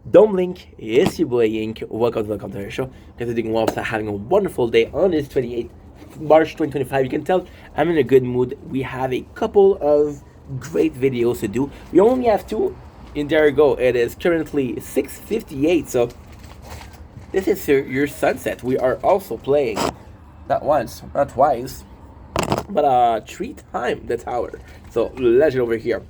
Don't blink, it's your boy Ink. Welcome to our show. Guys are doing well, so having a wonderful day on this 28th March 2025. You can tell I'm in a good mood. We have a couple of great videos to do. We only have two, and there you go. It is currently 6:58, so this is your sunset. We are also playing not once, not twice, but three times the tower. So legend over here.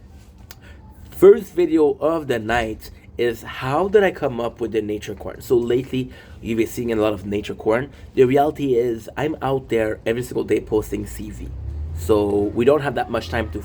First video of the night is how did I come up with the nature corn? So lately you've been seeing a lot of nature corn. The reality is I'm out there every single day posting CV. So we don't have that much time to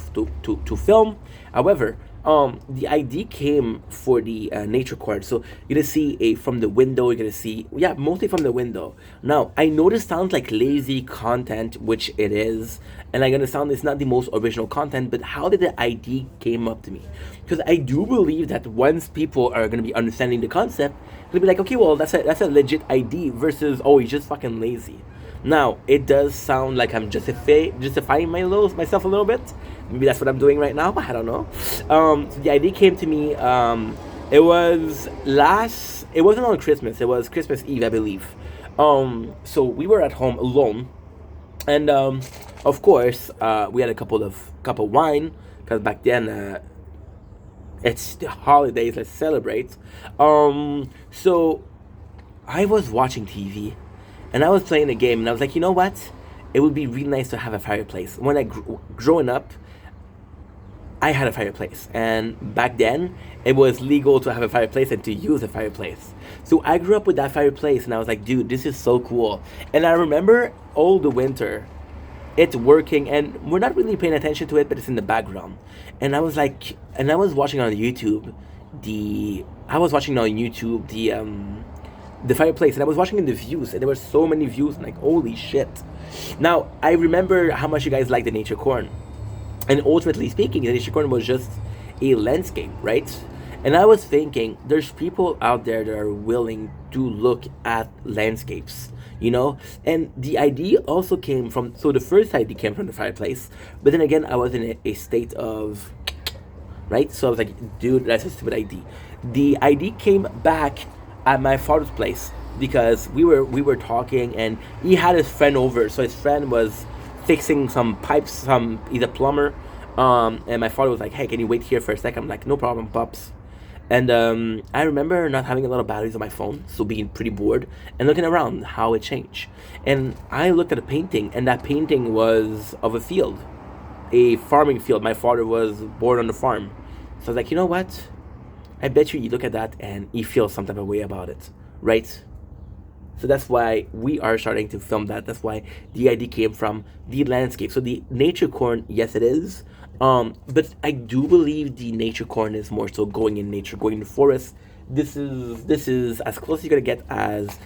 film. However, the idea came for the nature corn. So you're gonna see a from the window. You're gonna see, yeah, mostly from the window. Now I know this sounds like lazy content, which it is, and I'm gonna sound it's not the most original content. But how did the idea came up to me? Because I do believe that once people are gonna be understanding the concept, they'll be like, okay, well that's a legit idea versus oh he's just fucking lazy. Now, it does sound like I'm justifying myself a little bit. Maybe that's what I'm doing right now. I don't know. So the idea came to me. It wasn't on Christmas. It was Christmas Eve, I believe. So we were at home alone, and of course, we had a cup of wine because back then it's the holidays. Let's celebrate. So I was watching TV and I was playing a game, and I was like, you know what? It would be really nice to have a fireplace. When growing up, I had a fireplace, and back then it was legal to have a fireplace and to use a fireplace. So I grew up with that fireplace, and I was like, dude, this is so cool. And I remember all the winter, it's working, and we're not really paying attention to it, but it's in the background. And I was like, and I was watching on YouTube the fireplace, and I was watching in the views, and there were so many views, and like holy shit. Now I remember how much you guys like the nature corn, and ultimately speaking, the nature corn was just a landscape, right? And I was thinking, there's people out there that are willing to look at landscapes, and the idea also came from, so the first idea came from the fireplace, but then again I was in a state of, right? So I was like, dude, that's a stupid idea. The idea came back at my father's place because we were talking, and he had his friend over. So his friend was fixing some pipes. He's a plumber. And my father was like, "Hey, can you wait here for a second?" I'm like, "No problem, pops." And I remember not having a lot of batteries on my phone, so being pretty bored and looking around how it changed. And I looked at a painting, and that painting was of a field, a farming field. My father was born on the farm, so I was like, you know what? I bet you look at that and you feel some type of way about it, right? So that's why we are starting to film that. That's why the idea came from the landscape. So the nature corn, yes, it is. But I do believe the nature corn is more so going in nature, going in the forest. This is as close as you're gonna get as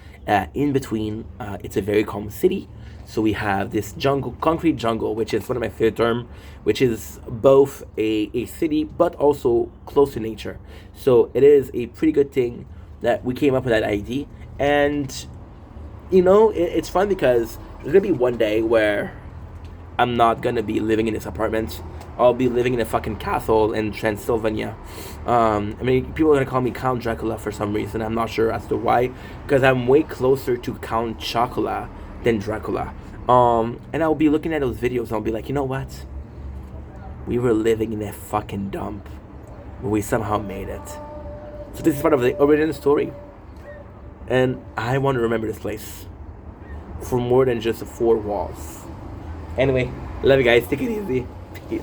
in between. It's a very calm city. So we have this jungle, concrete jungle, which is one of my favorite terms, which is both a city but also close to nature. So it is a pretty good thing that we came up with that idea. And it's fun because there's gonna be one day where I'm not gonna be living in this apartment. I'll be living in a fucking castle in Transylvania. I mean, people are gonna call me Count Dracula for some reason. I'm not sure as to why, because I'm way closer to Count Chocula than Dracula. And I'll be looking at those videos, and I'll be like, you know what? We were living in a fucking dump, but we somehow made it. So this is part of the original story, and I want to remember this place for more than just the four walls. Anyway, love you guys. Take it easy. Peace.